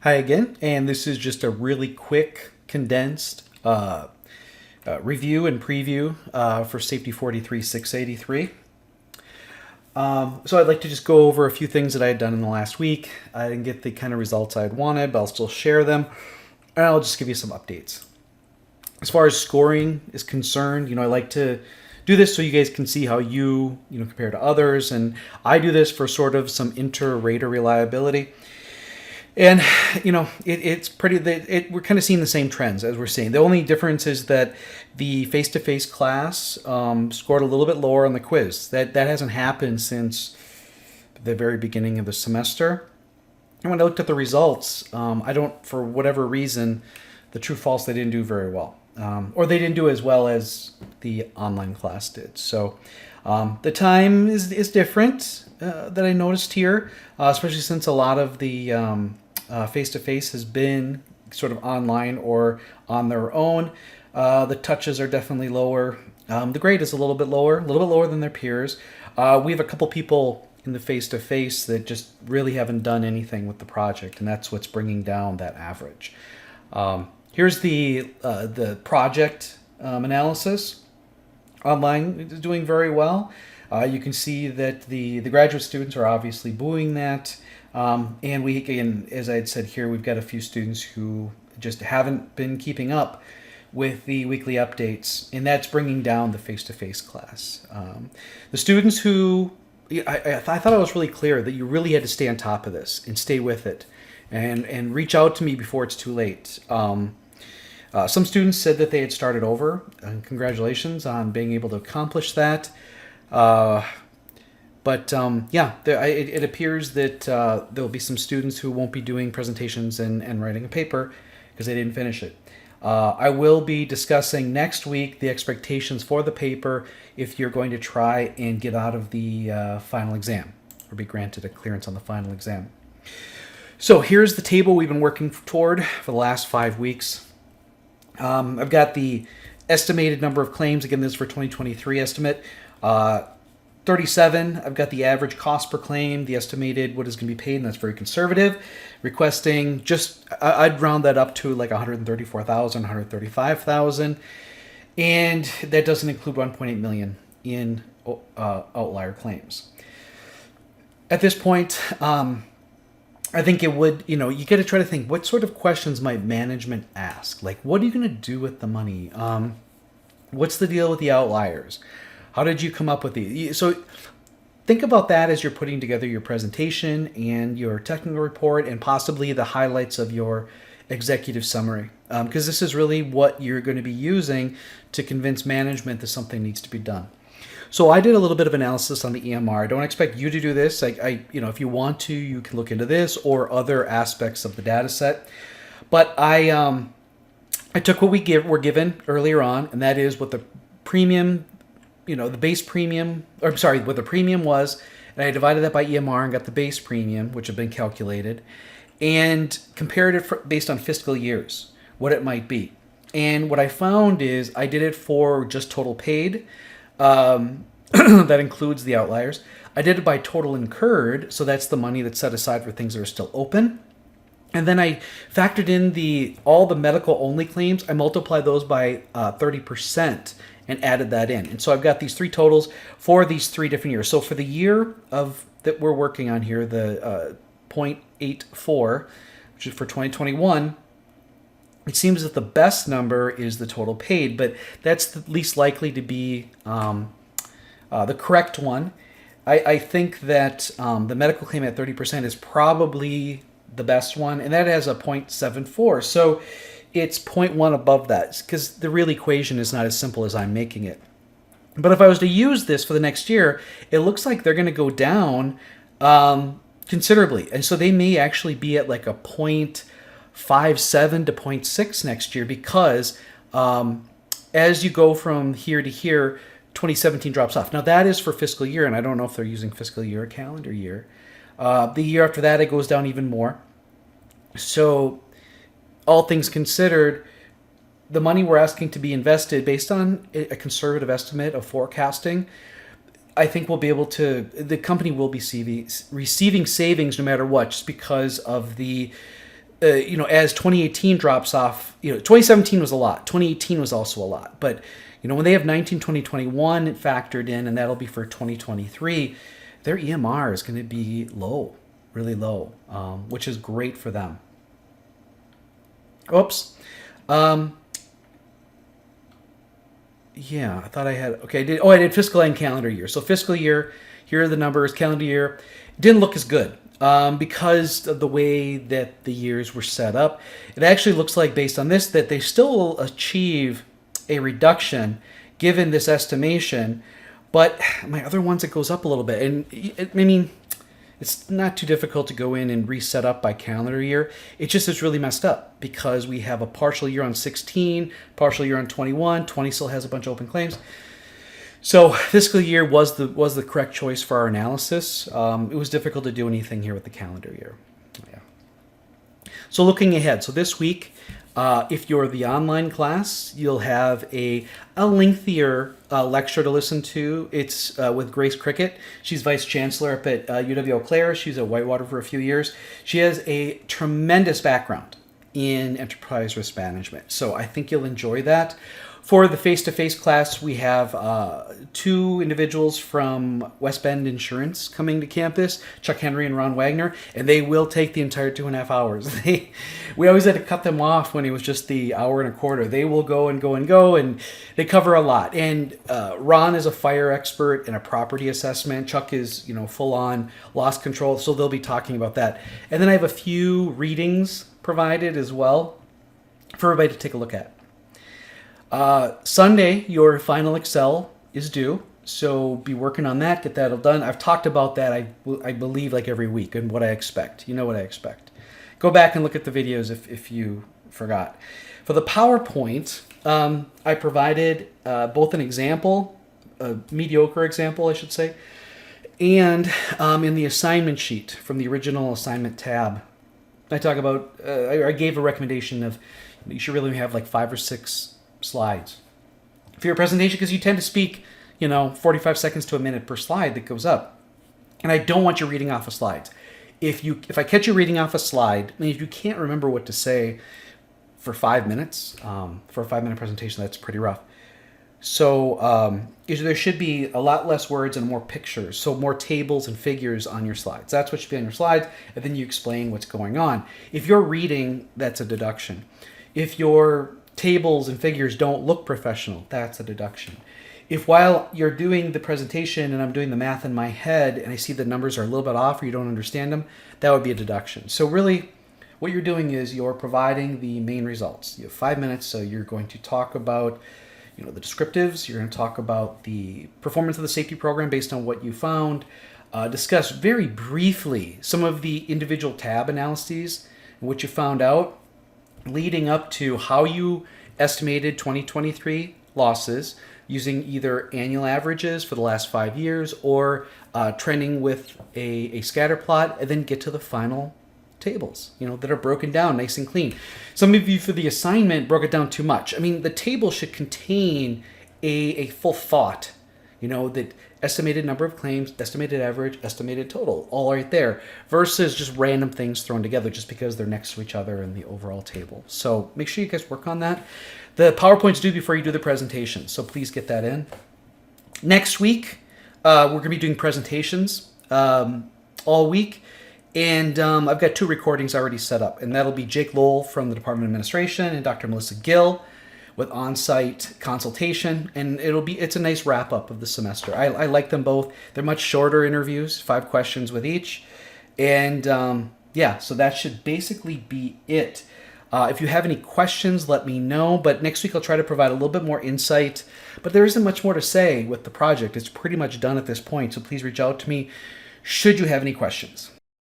Hi again, and this is just a really quick, condensed review and preview for Safety 43683. So I'd like to just go over a few things that I had done in the last week. I didn't get the kind of results I had wanted, but I'll still share them, and I'll just give you some updates. As far as scoring is concerned, I like to do this so you guys can see how you compare to others, and I do this for sort of some inter-rater reliability. And it's pretty. We're kind of seeing the same trends as we're seeing. The only difference is that the face-to-face class scored a little bit lower on the quiz. That hasn't happened since the very beginning of the semester. And when I looked at the results, I don't, for whatever reason, the true-false they didn't do very well, or they didn't do as well as the online class did. So the time is different that I noticed here, especially since a lot of the face-to-face has been sort of online or on their own. The touches are definitely lower. The grade is a little bit lower than their peers. We have a couple people in the face-to-face that just really haven't done anything with the project, and that's what's bringing down that average. Here's the project analysis. Online is doing very well. You can see that the graduate students are obviously buoying that. And we, again, as I had said here, we've got a few students who just haven't been keeping up with the weekly updates, and that's bringing down the face-to-face class. The students who, I thought I was really clear that you really had to stay on top of this and stay with it and reach out to me before it's too late. Some students said that they had started over, and congratulations on being able to accomplish that. It appears that there'll be some students who won't be doing presentations and writing a paper because they didn't finish it. I will be discussing next week the expectations for the paper if you're going to try and get out of the final exam or be granted a clearance on the final exam. So here's the table we've been working toward for the last 5 weeks. I've got the estimated number of claims. Again, this is for 2023 estimate. 37, I've got the average cost per claim, the estimated what is going to be paid, and that's very conservative. Requesting I'd round that up to like 134,000, 135,000, and that doesn't include 1.8 million in outlier claims. At this point, I think it would, you got to try to think, what sort of questions might management ask? Like, what are you going to do with the money? What's the deal with the outliers? How did you come up with these? So think about that as you're putting together your presentation and your technical report and possibly the highlights of your executive summary. Because this is really what you're going to be using to convince management that something needs to be done. So I did a little bit of analysis on the EMR. I don't expect you to do this. If you want to, you can look into this or other aspects of the data set. But I took what were given earlier on, and that is what the premium, the base premium, what the premium was, and I divided that by EMR and got the base premium, which had been calculated, and compared it based on fiscal years, what it might be. And what I found is I did it for just total paid. That includes the outliers. I did it by total incurred, so that's the money that's set aside for things that are still open. And then I factored in all the medical only claims. I multiplied those by 30% and added that in. And so I've got these three totals for these 3 different years. So for the year that we're working on here, the 0.84, which is for 2021, it seems that the best number is the total paid, but that's the least likely to be the correct one. I think that the medical claim at 30% is probably the best one, and that has a 0.74. So it's 0.1 above that, because the real equation is not as simple as I'm making it. But if I was to use this for the next year, it looks like they're going to go down considerably. And so they may actually be at like a 0.57 to 0.6 next year, because as you go from here to here, 2017 drops off. Now that is for fiscal year, and I don't know if they're using fiscal year or calendar year. The year after that, it goes down even more. So all things considered, the money we're asking to be invested based on a conservative estimate of forecasting, I think the company will be receiving savings no matter what, just because of the as 2018 drops off, 2017 was a lot. 2018 was also a lot. But, when they have 19, 20, 21 factored in, and that'll be for 2023, their EMR is going to be low, really low, which is great for them. Oops. Yeah, I thought I had, okay, I did fiscal and calendar year. So fiscal year, here are the numbers. Calendar year didn't look as good because of the way that the years were set up. It actually looks like, based on this, that they still will achieve a reduction given this estimation, but my other ones, it goes up a little bit. And it's not too difficult to go in and reset up by calendar year. It just is really messed up because we have a partial year on 16, partial year on 21. 20 still has a bunch of open claims. So fiscal year was the correct choice for our analysis. It was difficult to do anything here with the calendar year. Yeah. So looking ahead, so this week, if you're the online class, you'll have a lengthier lecture to listen to. It's with Grace Cricket. She's Vice Chancellor up at UW-Eau Claire. She's at Whitewater for a few years. She has a tremendous background in enterprise risk management. So I think you'll enjoy that. For the face-to-face class, we have two individuals from West Bend Insurance coming to campus, Chuck Henry and Ron Wagner, and they will take the entire 2.5 hours. We always had to cut them off when it was just the hour and a quarter. They will go and go and go, and they cover a lot. And Ron is a fire expert and a property assessment. Chuck is, full-on loss control, so they'll be talking about that. And then I have a few readings provided as well for everybody to take a look at. Sunday, your final Excel is due, so be working on that, get that all done. I've talked about that, I believe, like every week, and what I expect. You know what I expect. Go back and look at the videos if you forgot. For the PowerPoint, I provided both an example, a mediocre example, I should say, and in the assignment sheet from the original assignment tab, I talk about, I gave a recommendation of you should really have like 5 or 6 slides for your presentation, because you tend to speak 45 seconds to a minute per slide that goes up, and I don't want you reading off of slides. If I catch you reading off a slide, and if you can't remember what to say for 5 minutes, for a 5-minute presentation, that's pretty rough. So there should be a lot less words and more pictures, so more tables and figures on your slides. That's what should be on your slides, and then you explain what's going on. If you're reading, that's a deduction. If your tables and figures don't look professional, that's a deduction. If while you're doing the presentation and I'm doing the math in my head and I see the numbers are a little bit off or you don't understand them, that would be a deduction. So really what you're doing is you're providing the main results. You have 5 minutes, so you're going to talk about the descriptives, you're going to talk about the performance of the safety program based on what you found, discuss very briefly some of the individual tab analyses and what you found out, leading up to how you estimated 2023 losses using either annual averages for the last 5 years or trending with a scatter plot, and then get to the final tables, that are broken down nice and clean. Some of you for the assignment broke it down too much. The table should contain a full thought, that estimated number of claims, estimated average, estimated total, all right there, versus just random things thrown together just because they're next to each other in the overall table. So make sure you guys work on that. The PowerPoint's due before you do the presentation, so please get that in. Next week, we're going to be doing presentations all week, and I've got 2 recordings already set up, and that'll be Jake Lowell from the Department of Administration and Dr. Melissa Gill with on-site consultation, and it's a nice wrap-up of the semester. I like them both. They're much shorter interviews, 5 questions with each, and so that should basically be it. If you have any questions, let me know, but next week I'll try to provide a little bit more insight, but there isn't much more to say with the project. It's pretty much done at this point, so please reach out to me should you have any questions.